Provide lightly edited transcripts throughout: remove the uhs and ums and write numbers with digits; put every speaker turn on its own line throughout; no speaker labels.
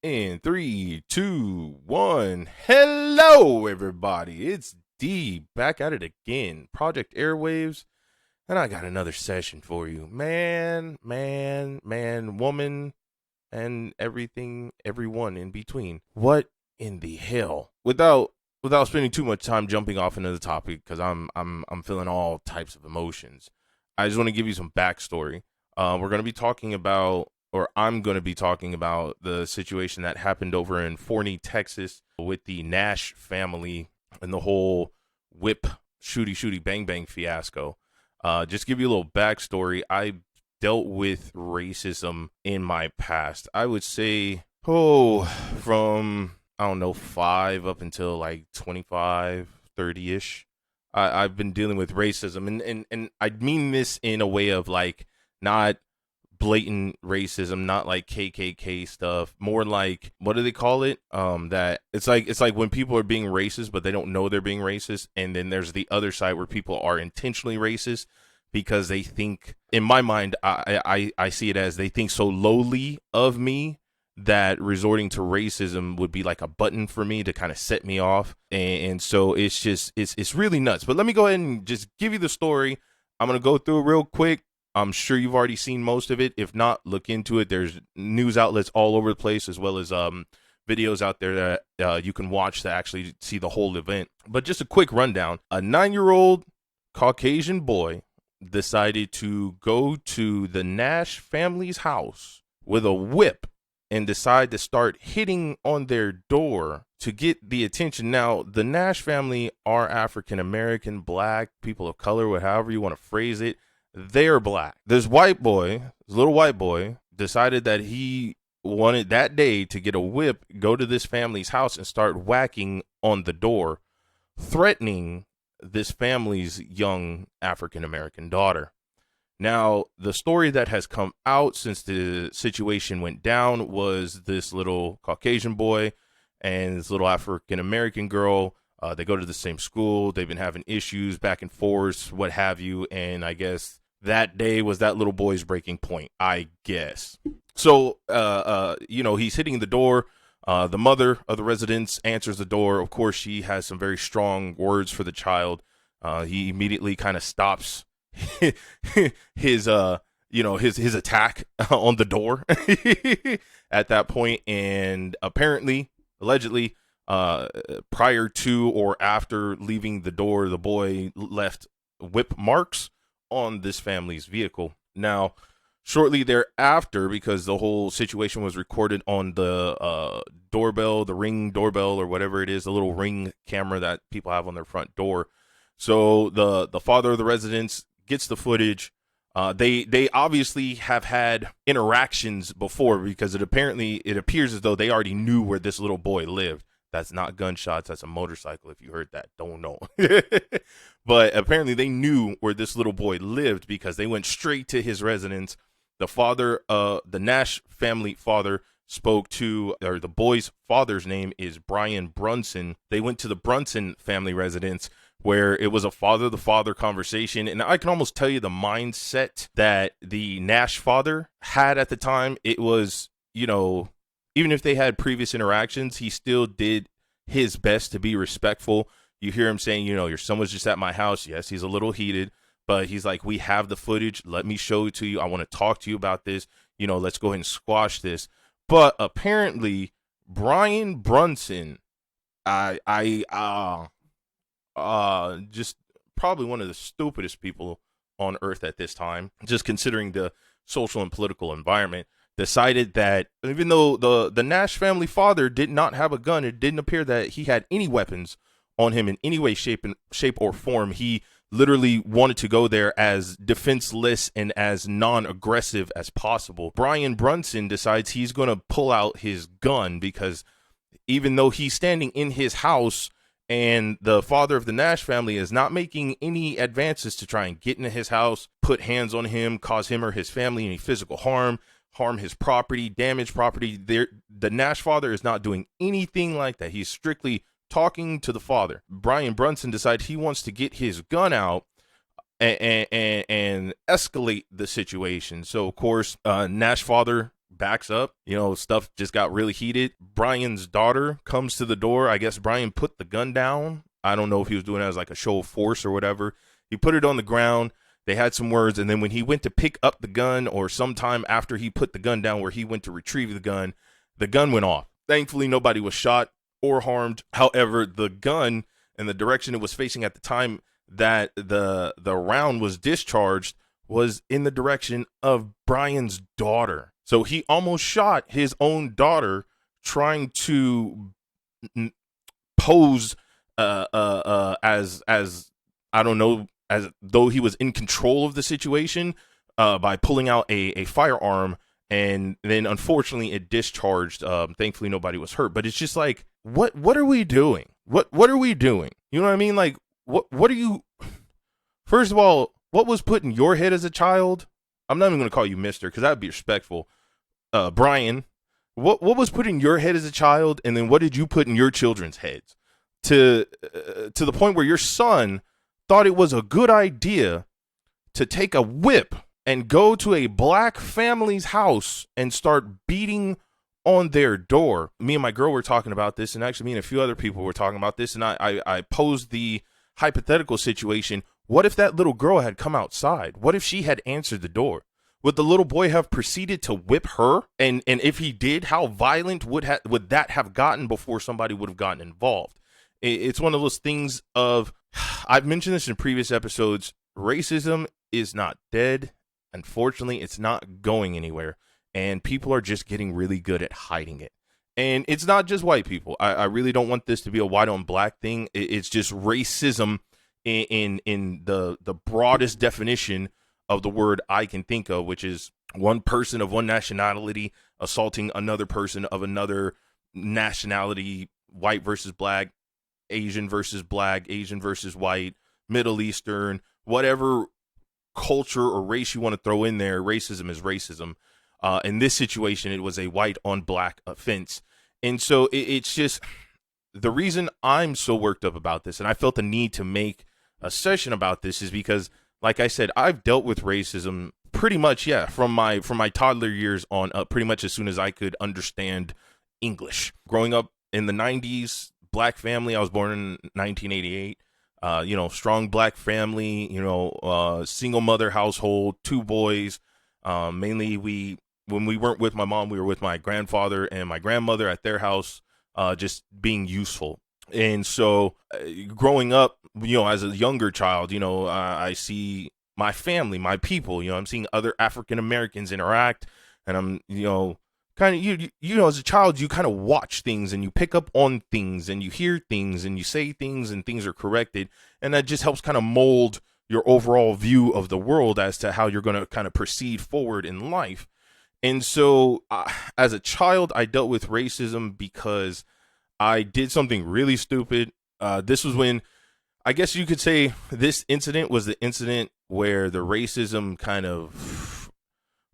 In three, two, one. Hello, everybody. It's D back at it again. Project Airwaves, and I got another session for you. Man, woman, and everything, everyone in between. What in the hell? Without spending too much time jumping off into the topic, because I'm feeling all types of emotions. I just want to give you some backstory. We're going to be talking about, or I'm going to be talking about, the situation that happened over in Forney, Texas with the Nash family and the whole whip shooty bang bang fiasco. Just give you a little backstory. I dealt with racism in my past. I would say, from, I don't know, 5 up until like 25, 30-ish. I've been dealing with racism, and I mean this in a way of like not blatant racism, not like KKK stuff, more like, what do they call it? That it's like when people are being racist, but they don't know they're being racist. And then there's the other side where people are intentionally racist because they think, in my mind, I see it as they think so lowly of me that resorting to racism would be like a button for me to kind of set me off. And so it's really nuts. But let me go ahead and just give you the story. I'm going to go through it real quick. I'm sure you've already seen most of it. If not, look into it. There's news outlets all over the place, as well as videos out there that you can watch to actually see the whole event. But just a quick rundown. A 9-year-old Caucasian boy decided to go to the Nash family's house with a whip and decide to start hitting on their door to get the attention. Now, the Nash family are African American, black, people of color, however you want to phrase it. They're black. This little white boy, decided that he wanted that day to get a whip, go to this family's house and start whacking on the door, threatening this family's young African American daughter. Now, the story that has come out since the situation went down was this little Caucasian boy and this little African American girl. They go to the same school. They've been having issues back and forth, what have you. And I guess that day was that little boy's breaking point, I guess. So, he's hitting the door. The mother of the residence answers the door. Of course, she has some very strong words for the child. He immediately kind of stops his attack on the door at that point. And allegedly, prior to or after leaving the door, the boy left whip marks on this family's vehicle. Now, shortly thereafter, because the whole situation was recorded on the doorbell, the Ring doorbell or whatever it is, the little Ring camera that people have on their front door. So the father of the residence gets the footage. They obviously have had interactions before, because it appears as though they already knew where this little boy lived. That's not gunshots. That's a motorcycle. If you heard that, don't know. But apparently they knew where this little boy lived because they went straight to his residence. The father, the Nash family father, spoke to, or the boy's father's name is Brian Brunson. They went to the Brunson family residence, where it was a father-to-father conversation. And I can almost tell you the mindset that the Nash father had at the time. It was, even if they had previous interactions, he still did his best to be respectful. You hear him saying, your son was just at my house. Yes, he's a little heated, but he's like, we have the footage. Let me show it to you. I want to talk to you about this. Let's go ahead and squash this. But apparently, Brian Brunson, just probably one of the stupidest people on earth at this time, just considering the social and political environment, decided that even though the Nash family father did not have a gun, it didn't appear that he had any weapons on him in any way, shape or form. He literally wanted to go there as defenseless and as non-aggressive as possible. Brian Brunson decides he's going to pull out his gun, because even though he's standing in his house and the father of the Nash family is not making any advances to try and get into his house, put hands on him, cause him or his family any physical harm his property, damage property, the Nash father is not doing anything like that. He's strictly talking to the father. Brian Brunson decides he wants to get his gun out and escalate the situation. So, of course, Nash father backs up. Stuff just got really heated. Brian's daughter comes to the door. I guess Brian put the gun down. I don't know if he was doing it as like a show of force or whatever. He put it on the ground. They had some words, and then when he went to pick up the gun, or sometime after he put the gun down where he went to retrieve the gun went off. Thankfully, nobody was shot or harmed. However, the gun and the direction it was facing at the time that the round was discharged was in the direction of Brian's daughter. So he almost shot his own daughter trying to pose as I don't know, as though he was in control of the situation by pulling out a firearm, and then unfortunately it discharged. Thankfully nobody was hurt, but it's just like, what are we doing? What are we doing? You know what I mean? Like, what are you, first of all, what was put in your head as a child? I'm not even going to call you mister, because that would be respectful. Brian, what was put in your head as a child, and then what did you put in your children's heads to the point where your son thought it was a good idea to take a whip and go to a black family's house and start beating on their door? Me and my girl were talking about this, and actually me and a few other people were talking about this, and I posed the hypothetical situation. What if that little girl had come outside? What if she had answered the door? Would the little boy have proceeded to whip her? And if he did, how violent would that have gotten before somebody would have gotten involved? It's one of those things of, I've mentioned this in previous episodes, racism is not dead. Unfortunately, it's not going anywhere, and people are just getting really good at hiding it. And it's not just white people. I really don't want this to be a white on black thing. It's just racism in the broadest definition of the word I can think of, which is one person of one nationality assaulting another person of another nationality, white versus black, Asian versus black, Asian versus white, Middle Eastern, whatever culture or race you want to throw in there. Racism is racism. In this situation, it was a white on black offense. And so it's just, the reason I'm so worked up about this, and I felt the need to make a session about this, is because, like I said, I've dealt with racism pretty much, from my toddler years on up, pretty much as soon as I could understand English. Growing up in the 90s, black family, I was born in 1988, strong black family, single mother household, 2 boys. Mainly when we weren't with my mom, we were with my grandfather and my grandmother at their house, just being useful. And so growing up, as a younger child, I see my family, my people, I'm seeing other African Americans interact, and I'm, kind of, as a child, you kind of watch things and you pick up on things and you hear things and you say things and things are corrected. And that just helps kind of mold your overall view of the world as to how you're going to kind of proceed forward in life. And so as a child, I dealt with racism because I did something really stupid. This was when, I guess you could say, this incident was the incident where the racism kind of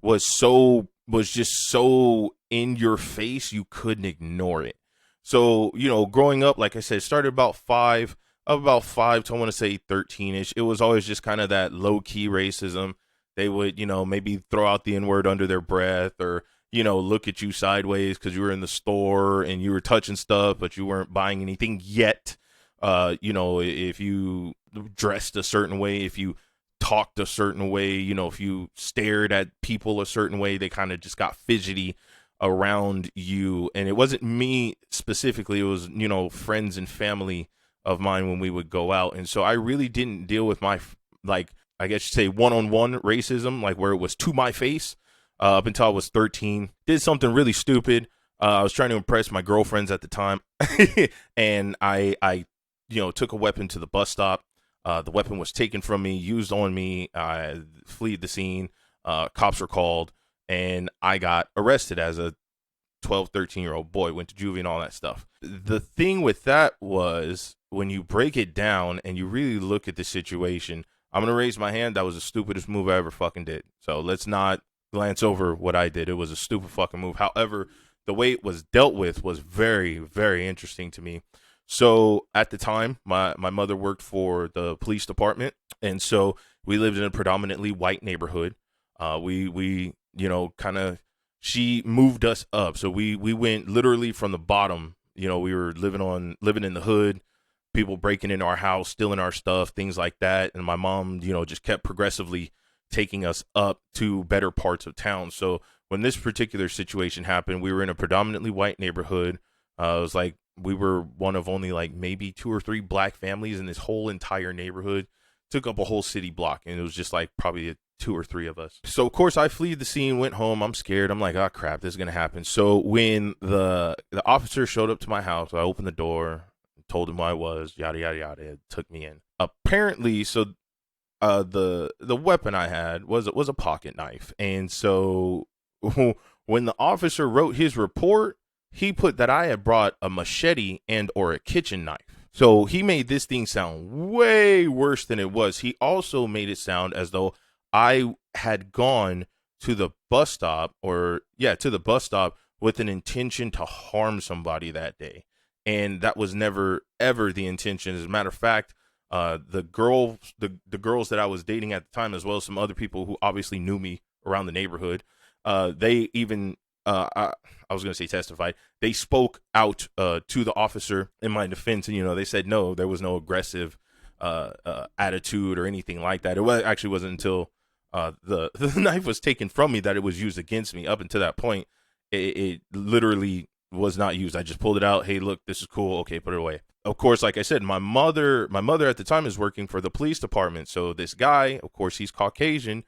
was just so in your face, you couldn't ignore it. So, growing up, like I said, started about five to, I want to say 13-ish. It was always just kind of that low key racism. They would, maybe throw out the N-word under their breath, or, look at you sideways because you were in the store and you were touching stuff, but you weren't buying anything yet. If you dressed a certain way, if you talked a certain way, if you stared at people a certain way, they kind of just got fidgety around you. And it wasn't me specifically, it was, friends and family of mine when we would go out. And so I really didn't deal with my, I guess you say, one-on-one racism, like where it was to my face, up until I was 13. Did something really stupid. I was trying to impress my girlfriends at the time. And I took a weapon to the bus stop. The weapon was taken from me, used on me. I fled the scene. Cops were called, and I got arrested as a 12, 13-year-old boy, went to juvie and all that stuff. The thing with that was, when you break it down and you really look at the situation, I'm going to raise my hand. That was the stupidest move I ever fucking did. So let's not glance over what I did. It was a stupid fucking move. However, the way it was dealt with was very, very interesting to me. So at the time, my mother worked for the police department, and so we lived in a predominantly white neighborhood. We kind of she moved us up. So we went literally from the bottom. We were living in the hood, people breaking into our house, stealing our stuff, things like that. And my mom, just kept progressively taking us up to better parts of town. So when this particular situation happened, we were in a predominantly white neighborhood. It was like we were one of only like maybe 2 or 3 black families in this whole entire neighborhood. Took up a whole city block, and it was just like probably 2 or 3 of us. So of course I fled the scene, went home. I'm scared. I'm like, oh crap, this is gonna happen. So when the officer showed up to my house, I opened the door, told him who I was, yada yada yada. It took me in. Apparently, so the weapon I had was a pocket knife, and so when the officer wrote his report, he put that I had brought a machete and or a kitchen knife. So he made this thing sound way worse than it was. He also made it sound as though I had gone to the bus stop with an intention to harm somebody that day. And that was never, ever the intention. As a matter of fact, the girls that I was dating at the time, as well as some other people who obviously knew me around the neighborhood, they even, I was going to say testified, they spoke out to the officer in my defense. And, they said, no, there was no aggressive attitude or anything like that. It wasn't until the knife was taken from me that it was used against me. Up until that point, it literally was not used. I just pulled it out. Hey, look, this is cool. Okay, put it away. Of course, like I said, my mother at the time is working for the police department. So this guy, of course, he's Caucasian.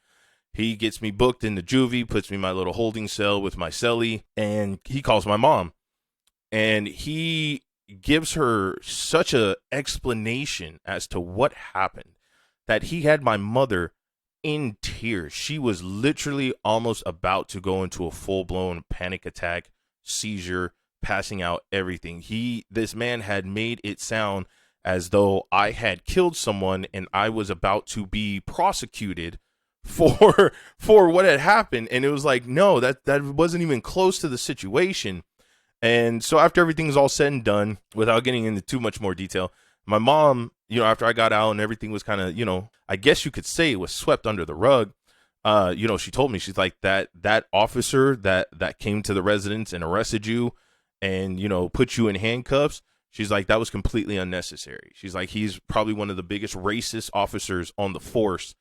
He gets me booked in the juvie, puts me in my little holding cell with my cellie, and he calls my mom. And he gives her such a explanation as to what happened that he had my mother in tears. She was literally almost about to go into a full-blown panic attack, seizure, passing out, everything. This man had made it sound as though I had killed someone and I was about to be prosecuted for what had happened. And it was like, no, that wasn't even close to the situation. And so after everything's all said and done, without getting into too much more detail, my mom, after I got out and everything was kind of, I guess you could say it was swept under the rug. She told me, she's like, that officer that came to the residence and arrested you and, put you in handcuffs. She's like, that was completely unnecessary. She's like, he's probably one of the biggest racist officers on the force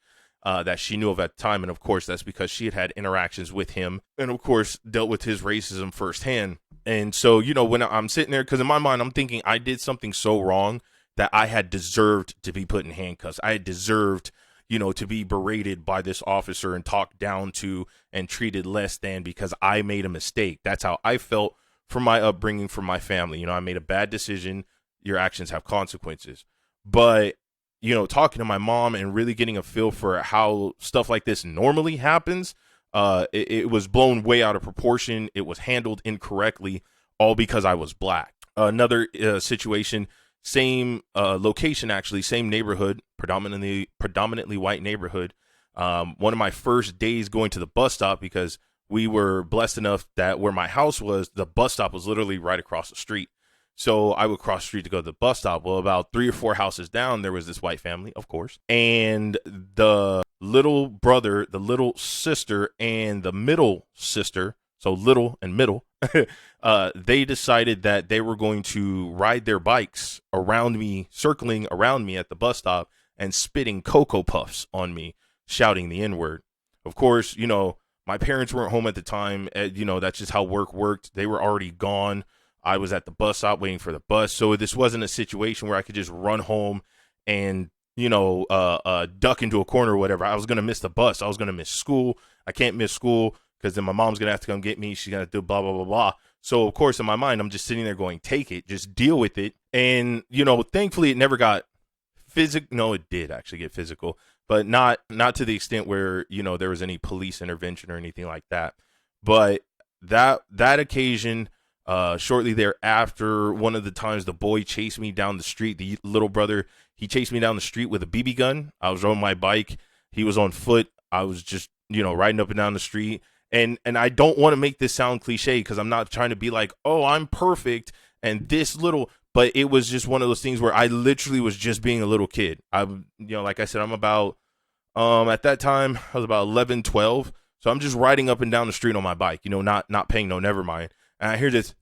that she knew of at the time. And of course, that's because she had interactions with him and of course dealt with his racism firsthand. And so, when I'm sitting there, because in my mind, I'm thinking I did something so wrong that I had deserved to be put in handcuffs. I had deserved, to be berated by this officer and talked down to and treated less than because I made a mistake. That's how I felt from my upbringing, from my family. I made a bad decision. Your actions have consequences. But, talking to my mom and really getting a feel for how stuff like this normally happens, it was blown way out of proportion. It was handled incorrectly, all because I was black. Another situation, same location, actually, same neighborhood, predominantly white neighborhood. One of my first days going to the bus stop, because we were blessed enough that where my house was, the bus stop was literally right across the street. So I would cross the street to go to the bus stop. Well, about 3 or 4 houses down, there was this white family, of course. And the little brother, the little sister, and the middle sister, so little and middle, they decided that they were going to ride their bikes around me, circling around me at the bus stop and spitting Cocoa Puffs on me, shouting the N-word. Of course, my parents weren't home at the time. That's just how work worked. They were already gone. I was at the bus stop waiting for the bus. So this wasn't a situation where I could just run home and, duck into a corner or whatever. I was going to miss the bus. I was going to miss school. I can't miss school because then my mom's going to have to come get me. She's going to do blah, blah, blah, blah. So, of course, in my mind, I'm just sitting there going, take it, just deal with it. And, thankfully it never got physical. No, it did actually get physical, but not to the extent where, there was any police intervention or anything like that. But that occasion, shortly thereafter, one of the times the boy chased me down the street, the little brother, he chased me down the street with a BB gun. I was on my bike. He was on foot. I was just, riding up and down the street. And I don't want to make this sound cliche because I'm not trying to be like, oh, I'm perfect and this little, but it was just one of those things where I literally was just being a little kid. Like I said, I'm about, at that time, I was about 11, 12. So I'm just riding up and down the street on my bike, not paying no never mind. And I hear this,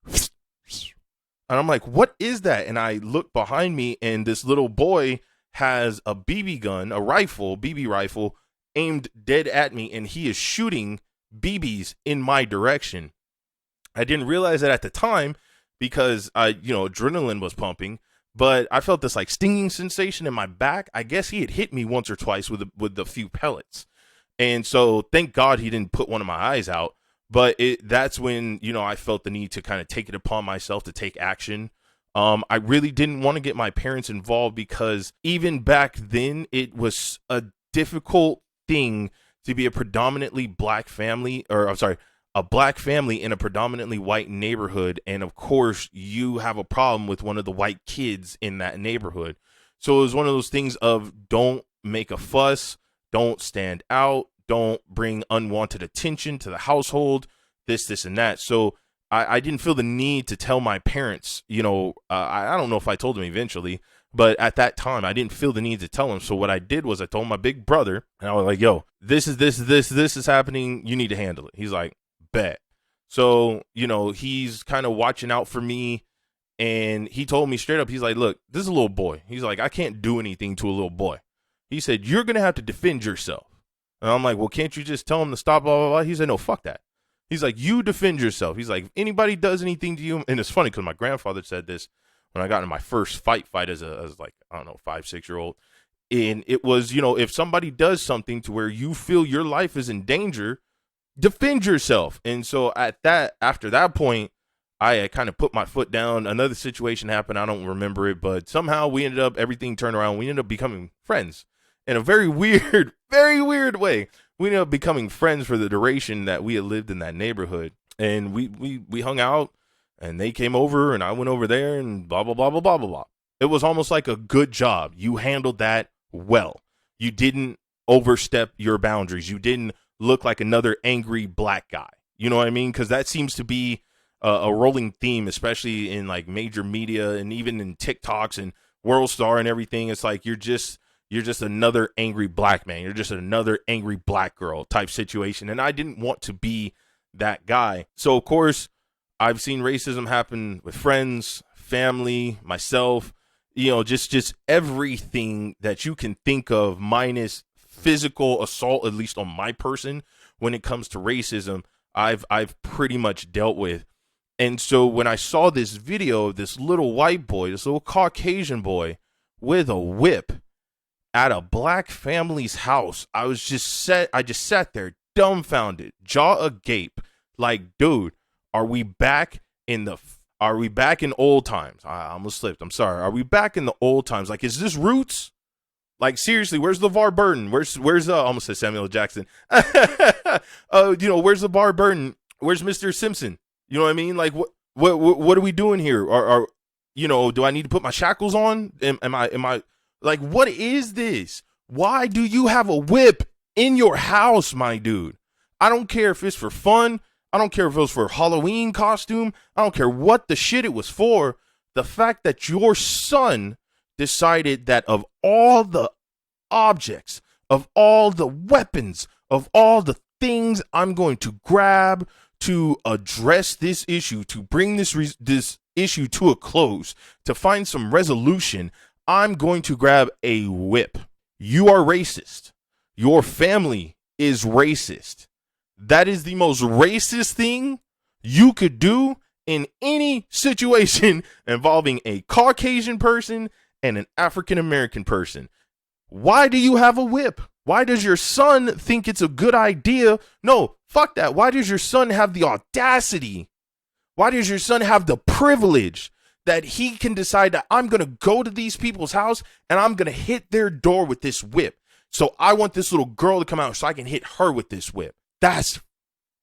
and I'm like, what is that? And I look behind me, and this little boy has a BB gun, a rifle, BB rifle, aimed dead at me, and he is shooting BBs in my direction. I didn't realize that at the time because adrenaline was pumping, but I felt this like stinging sensation in my back. I guess he had hit me once or twice with a few pellets. And so thank God he didn't put one of my eyes out. But that's when, I felt the need to kind of take it upon myself to take action. I really didn't want to get my parents involved because even back then it was a difficult thing to be a predominantly black family, a black family in a predominantly white neighborhood. And of course you have a problem with one of the white kids in that neighborhood. So it was one of those things of don't make a fuss, don't stand out, don't bring unwanted attention to the household, this and that. So I didn't feel the need to tell my parents, I don't know if I told them eventually, but at that time I didn't feel the need to tell them. So what I did was I told my big brother, and I was like, yo, this is happening. You need to handle it. He's like, bet. So, he's kind of watching out for me. And he told me straight up, he's like, look, this is a little boy. He's like, I can't do anything to a little boy. He said, you're going to have to defend yourself. And I'm like, well, can't you just tell him to stop, blah, blah, blah? He said, no, fuck that. He's like, you defend yourself. He's like, if anybody does anything to you, and it's funny because my grandfather said this when I got in my first fight as like, I don't know, 5, 6-year-old. And it was, if somebody does something to where you feel your life is in danger, defend yourself. And so after that point, I kind of put my foot down. Another situation happened. I don't remember it, but somehow everything turned around. We ended up becoming friends in a very weird way. We ended up becoming friends for the duration that we had lived in that neighborhood. And we hung out, and they came over, and I went over there, and blah, blah, blah, blah, blah, blah, blah. It was almost like a good job. You handled that well. You didn't overstep your boundaries. You didn't look like another angry black guy. You know what I mean? Because that seems to be a rolling theme, especially in like major media and even in TikToks and World Star and everything. It's like you're just another angry black man. You're just another angry black girl type situation. And I didn't want to be that guy. So of course, I've seen racism happen with friends, family, myself, just everything that you can think of minus physical assault, at least on my person. When it comes to racism, I've pretty much dealt with. And so when I saw this video of this little white boy, this little Caucasian boy with a whip at a black family's house, I just sat there dumbfounded, jaw agape, like, dude, are we back in old times? I almost slipped. I'm sorry. Are we back in the old times? Like, is this Roots? Like, seriously, where's LeVar Burton? Where's I almost said Samuel Jackson. Where's LeVar Burton? Where's Mr. Simpson? You know what I mean? Like, what are we doing here? Do I need to put my shackles on? Am I like, what is this? Why do you have a whip in your house, my dude? I don't care if it's for fun. I don't care if it was for a Halloween costume. I don't care what the shit it was for. The fact that your son decided that of all the objects, of all the weapons, of all the things I'm going to grab to address this issue, to bring this issue to a close, to find some resolution, I'm going to grab a whip. You are racist. Your family is racist. That is the most racist thing you could do in any situation involving a Caucasian person and an African American person. Why do you have a whip? Why does your son think it's a good idea? No, fuck that. Why does your son have the audacity? Why does your son have the privilege that he can decide that I'm going to go to these people's house and I'm going to hit their door with this whip? So I want this little girl to come out so I can hit her with this whip. That's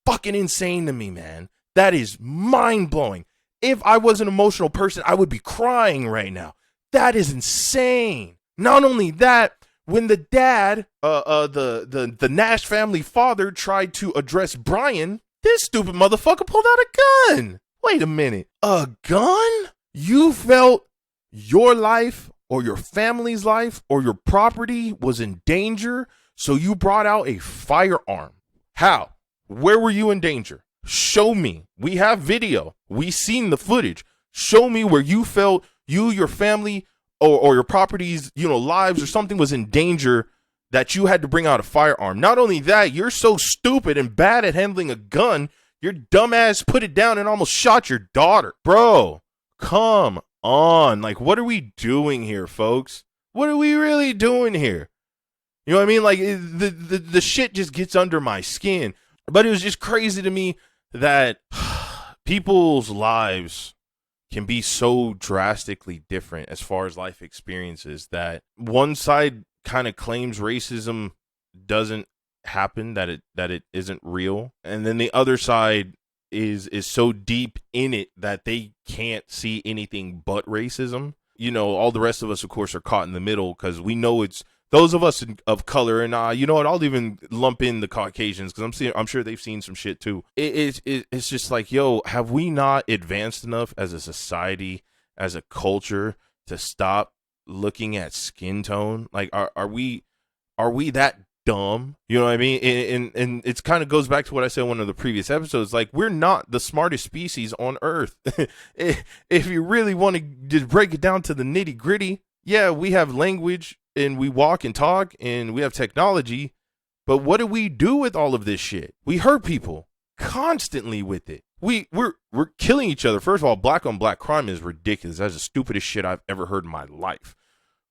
fucking insane to me, man. That is mind blowing. If I was an emotional person, I would be crying right now. That is insane. Not only that, when the dad, the Nash family father tried to address Brian, this stupid motherfucker pulled out a gun. Wait a minute. A gun? You felt your life or your family's life or your property was in danger, so you brought out a firearm. How? Where were you in danger? Show me. We have video. We seen the footage. Show me where you felt you, your family, or your properties, lives or something was in danger that you had to bring out a firearm. Not only that, you're so stupid and bad at handling a gun, your dumbass put it down and almost shot your daughter. Bro, come on. Like, what are we doing here, folks? What are we really doing here? You know what I mean? Like, the shit just gets under my skin. But it was just crazy to me that people's lives can be so drastically different as far as life experiences, that one side kind of claims racism doesn't happen, that it isn't real, and then the other side is so deep in it that they can't see anything but racism. All the rest of us, of course, are caught in the middle because we know it's those of us of color, and you know what? I'll even lump in the Caucasians because I'm sure they've seen some shit too. It's just like, yo, have we not advanced enough as a society, as a culture, to stop looking at skin tone? Like, are we that dumb? You know what I mean? And it's kind of goes back to what I said in one of the previous episodes. Like, we're not the smartest species on Earth. If you really want to just break it down to the nitty gritty, yeah, we have language and we walk and talk and we have technology, but what do we do with all of this shit? We hurt people constantly with it. We're killing each other. First of all, black on black crime is ridiculous. That's the stupidest shit I've ever heard in my life.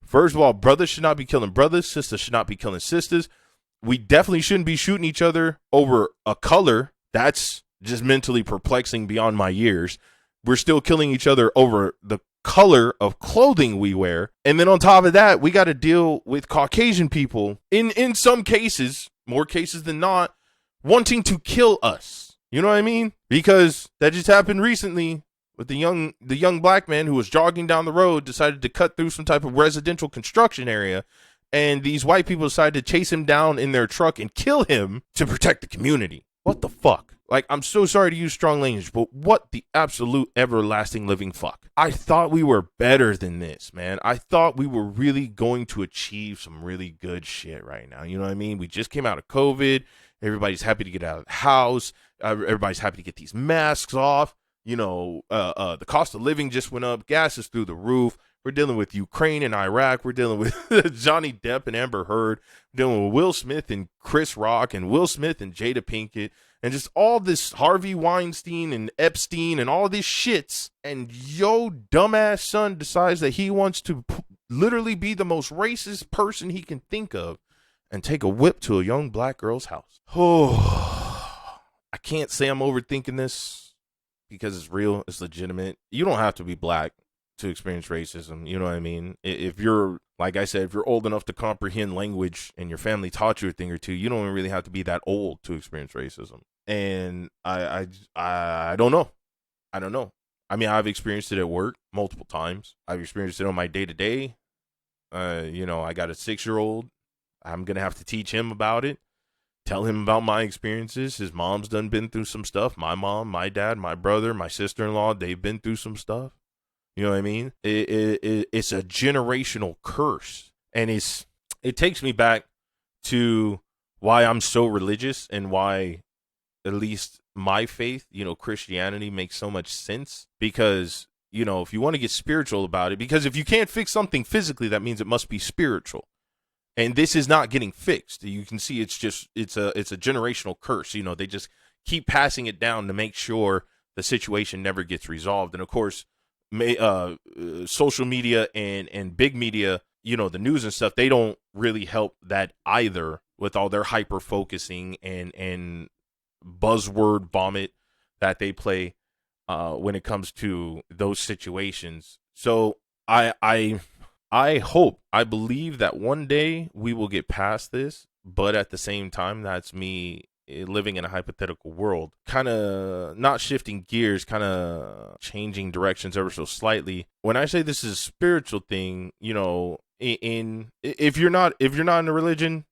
First of all, brothers should not be killing brothers. Sisters should not be killing sisters. We definitely shouldn't be shooting each other over a color. That's just mentally perplexing beyond my years. We're still killing each other over the color of clothing we wear. And then on top of that, we got to deal with Caucasian people in some cases, more cases than not, wanting to kill us. You know what I mean? Because that just happened recently with the young black man who was jogging down the road, decided to cut through some type of residential construction area, and these white people decided to chase him down in their truck and kill him to protect the community. What the fuck? Like, I'm so sorry to use strong language, but what the absolute everlasting living fuck? I thought we were better than this, man. I thought we were really going to achieve some really good shit right now. You know what I mean? We just came out of COVID. Everybody's happy to get out of the house. Everybody's happy to get these masks off. The cost of living just went up. Gas is through the roof. We're dealing with Ukraine and Iraq. We're dealing with Johnny Depp and Amber Heard. We're dealing with Will Smith and Chris Rock and Will Smith and Jada Pinkett and just all this Harvey Weinstein and Epstein and all these shits. And yo dumbass son decides that he wants to literally be the most racist person he can think of and take a whip to a young black girl's house. Oh, I can't say I'm overthinking this because it's real. It's legitimate. You don't have to be black to experience racism. You know what I mean? If you're, like I said, if you're old enough to comprehend language and your family taught you a thing or two, you don't really have to be that old to experience racism. And I don't know. I don't know. I mean, I've experienced it at work multiple times. I've experienced it on my day-to-day. I got a 6-year-old. I'm going to have to teach him about it. Tell him about my experiences. His mom's done been through some stuff. My mom, my dad, my brother, my sister-in-law, they've been through some stuff. You know what I mean? It's a generational curse. And it takes me back to why I'm so religious and why at least my faith, Christianity makes so much sense. Because, if you want to get spiritual about it, because if you can't fix something physically, that means it must be spiritual. And this is not getting fixed. You can see it's a generational curse. They just keep passing it down to make sure the situation never gets resolved. And of course, social media and big media, the news and stuff, they don't really help that either with all their hyper focusing and buzzword vomit that they play when it comes to those situations. So I hope, I believe that one day we will get past this, but at the same time, that's me living in a hypothetical world, kind of not shifting gears, kind of changing directions ever so slightly. When I say this is a spiritual thing, if you're not in a religion,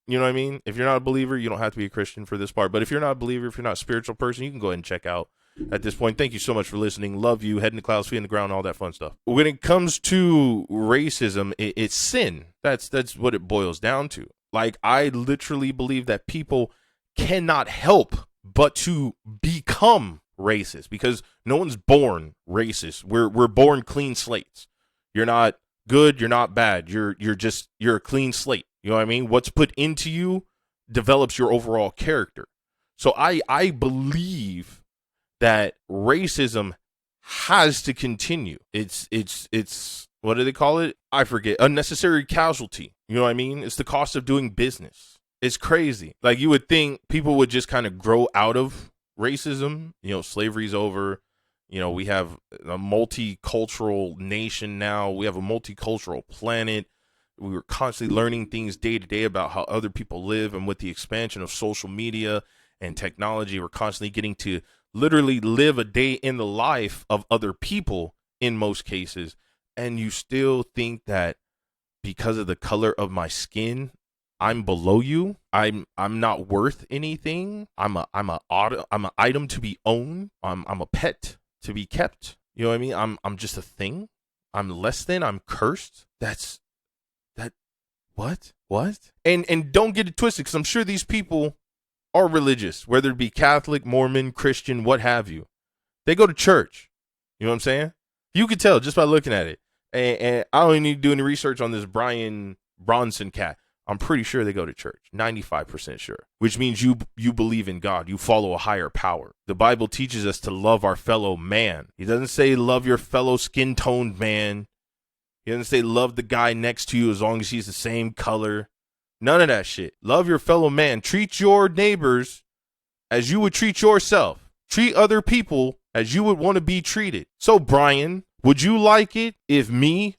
you know what I mean? If you're not a believer, you don't have to be a Christian for this part. But if you're not a believer, if you're not a spiritual person, you can go ahead and check out at this point. Thank you so much for listening. Love you. Head in the clouds, feet in the ground, all that fun stuff. When it comes to racism, it's sin. That's what it boils down to. Like, I literally believe that people cannot help but to become racist, because no one's born racist. We're born clean slates. You're not good, you're not bad. You're a clean slate. You know what I mean? What's put into you develops your overall character. So I believe that racism has to continue. It's what do they call it? I forget. Unnecessary casualty. You know what I mean? It's the cost of doing business. It's crazy. Like, you would think people would just kind of grow out of racism. You know, slavery's over. You know, we have a multicultural nation now. We have a multicultural planet. We were constantly learning things day to day about how other people live. And with the expansion of social media and technology, we're constantly getting to literally live a day in the life of other people in most cases. And you still think that because of the color of my skin, I'm below you. I'm not worth anything. I'm an item to be owned. I'm a pet to be kept. You know what I mean? I'm just a thing. I'm less than. I'm cursed. What? And don't get it twisted, because I'm sure these people are religious, whether it be Catholic, Mormon, Christian, what have you. They go to church. You know what I'm saying? You could tell just by looking at it. And I don't even need to do any research on this Brian Bronson cat. I'm pretty sure they go to church, 95% sure, which means you believe in God. You follow a higher power. The Bible teaches us to love our fellow man. He doesn't say love your fellow skin-toned man. He doesn't say love the guy next to you as long as he's the same color. None of that shit. Love your fellow man. Treat your neighbors as you would treat yourself. Treat other people as you would want to be treated. So, Brian, would you like it if me,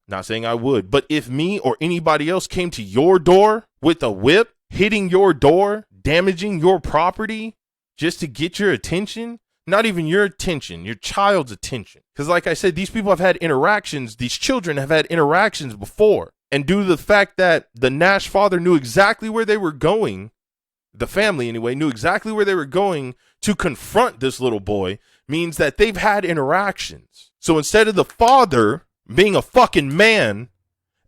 not saying I would, but if me or anybody else came to your door with a whip, hitting your door, damaging your property just to get your attention? Not even your attention, your child's attention. Because like I said, these people have had interactions, these children have had interactions before. And due to the fact that the Nash father knew exactly where they were going, the family anyway, knew exactly where they were going to confront this little boy, means that they've had interactions. So instead of the father being a fucking man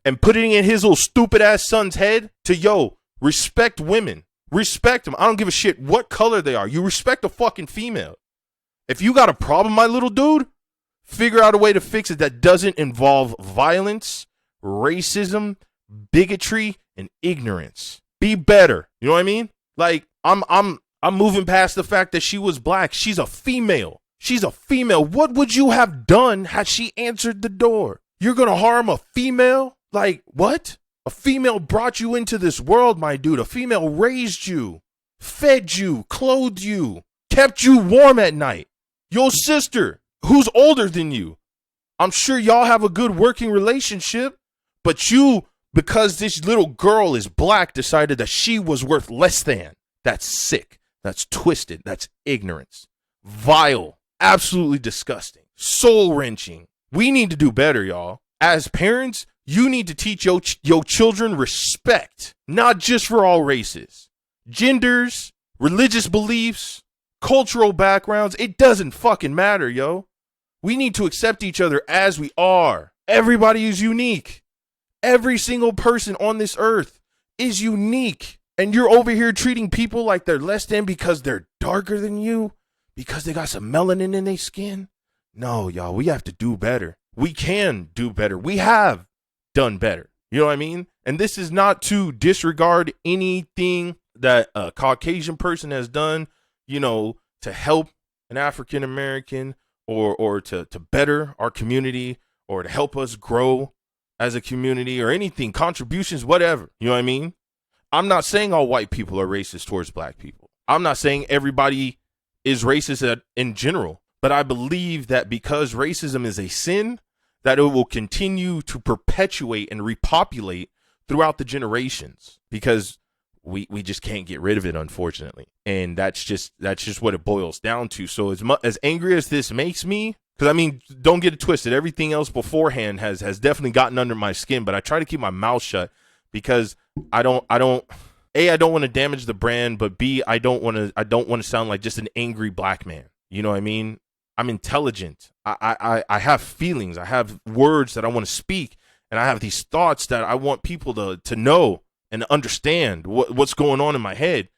and putting in his little stupid ass son's head to, respect women, respect them. I don't give a shit what color they are. You respect a fucking female. If you got a problem, my little dude, figure out a way to fix it that doesn't involve violence, racism, bigotry, and ignorance. Be better. You know what I mean? Like, I'm moving past the fact that she was black. She's a female. She's a female. What would you have done had she answered the door? You're going to harm a female? Like, what? A female brought you into this world, my dude. A female raised you, fed you, clothed you, kept you warm at night. Your sister, who's older than you. I'm sure y'all have a good working relationship, but you, because this little girl is black, decided that she was worth less than. That's sick. That's twisted. That's ignorance. Vile. Absolutely disgusting. Soul-wrenching. We need to do better, y'all. As parents, you need to teach your children respect, not just for all races, genders, religious beliefs, cultural backgrounds. It doesn't fucking matter, yo. We need to accept each other as we are. Everybody is unique. Every single person on this earth is unique. And you're over here treating people like they're less than because they're darker than you, because they got some melanin in their skin. No, y'all, we have to do better. We can do better. We have done better. You know what I mean? And this is not to disregard anything that a Caucasian person has done, to help an African American or to better our community or to help us grow as a community or anything, contributions, whatever. You know what I mean? I'm not saying all white people are racist towards black people. I'm not saying everybody is racist in general, but I believe that because racism is a sin, that it will continue to perpetuate and repopulate throughout the generations because we just can't get rid of it, unfortunately. And that's just what it boils down to. So as angry as this makes me, because I mean, don't get it twisted. Everything else beforehand has definitely gotten under my skin, but I try to keep my mouth shut because I don't want to damage the brand, but B, I don't want to sound like just an angry black man. You know what I mean? I'm intelligent. I have feelings. I have words that I want to speak, and I have these thoughts that I want people to know and understand what's going on in my head.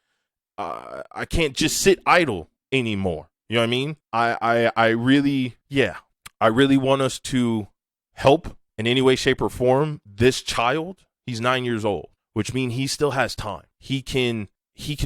I can't just sit idle anymore. You know what I mean? I really, yeah, I really want us to help in any way, shape, or form this child. He's 9 years old, which means he still has time. He can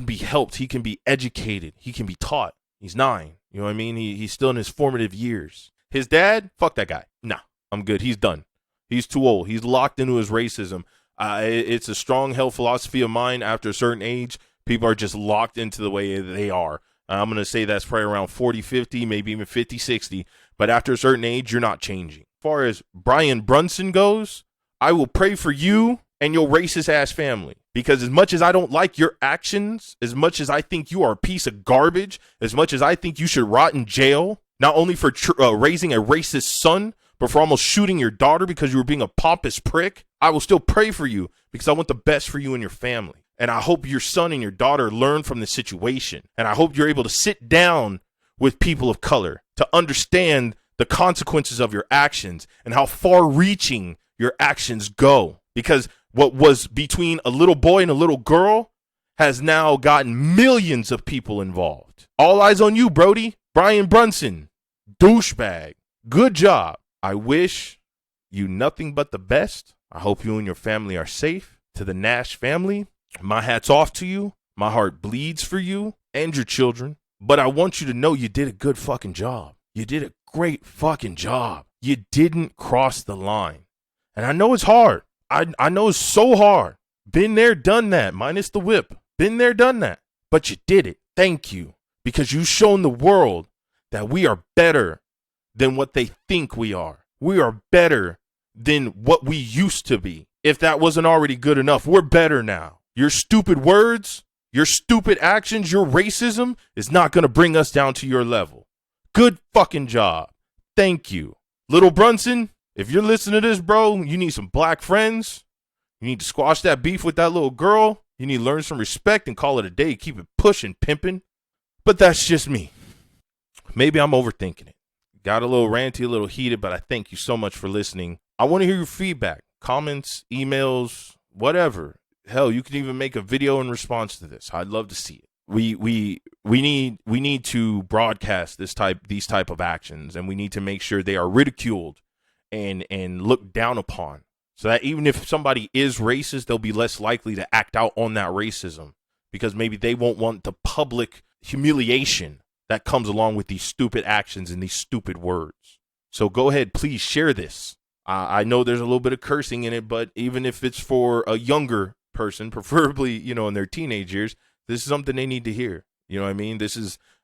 be helped. He can be educated. He can be taught. He's 9. You know what I mean? He's still in his formative years. His dad, fuck that guy. Nah, I'm good. He's done. He's too old. He's locked into his racism. It's a strong held philosophy of mine. After a certain age, people are just locked into the way they are. I'm going to say that's probably around 40, 50, maybe even 50, 60. But after a certain age, you're not changing. As far as Brian Brunson goes, I will pray for you and your racist ass family. Because as much as I don't like your actions, as much as I think you are a piece of garbage, as much as I think you should rot in jail, not only for raising a racist son, but for almost shooting your daughter because you were being a pompous prick, I will still pray for you because I want the best for you and your family. And I hope your son and your daughter learn from the situation. And I hope you're able to sit down with people of color to understand the consequences of your actions and how far-reaching your actions go. Because what was between a little boy and a little girl has now gotten millions of people involved. All eyes on you, Brody. Brian Brunson, douchebag. Good job. I wish you nothing but the best. I hope you and your family are safe. To the Nash family, my hat's off to you. My heart bleeds for you and your children. But I want you to know you did a good fucking job. You did a great fucking job. You didn't cross the line. And I know it's hard. I know it's so hard. Been there, done that, minus the whip. Been there, done that. But you did it. Thank you. Because you've shown the world that we are better than what they think we are. We are better than what we used to be. If that wasn't already good enough, we're better now. Your stupid words, your stupid actions, your racism is not going to bring us down to your level. Good fucking job. Thank you. Little Brunson, if you're listening to this, bro, you need some black friends. You need to squash that beef with that little girl. You need to learn some respect and call it a day. Keep it pushing, pimping. But that's just me. Maybe I'm overthinking it. Got a little ranty, a little heated, but I thank you so much for listening. I want to hear your feedback, comments, emails, whatever. Hell, you can even make a video in response to this. I'd love to see it. We need to broadcast these type of actions, and we need to make sure they are ridiculed and looked down upon, so that even if somebody is racist, they'll be less likely to act out on that racism because maybe they won't want the public humiliation that comes along with these stupid actions and these stupid words. So go ahead, please share this. I know there's a little bit of cursing in it, but even if it's for a younger person, preferably, in their teenage years, this is something they need to hear. You know what I mean?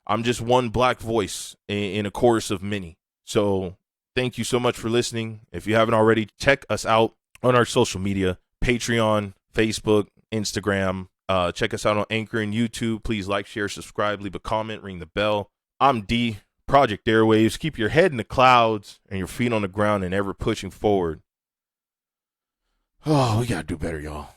I'm just one black voice in a chorus of many. So thank you so much for listening. If you haven't already, check us out on our social media, Patreon, Facebook, Instagram. Check us out on Anchor and YouTube. Please like, share, subscribe, leave a comment, ring the bell. I'm D, Project Airwaves. Keep your head in the clouds and your feet on the ground and ever pushing forward. Oh, we got to do better, y'all.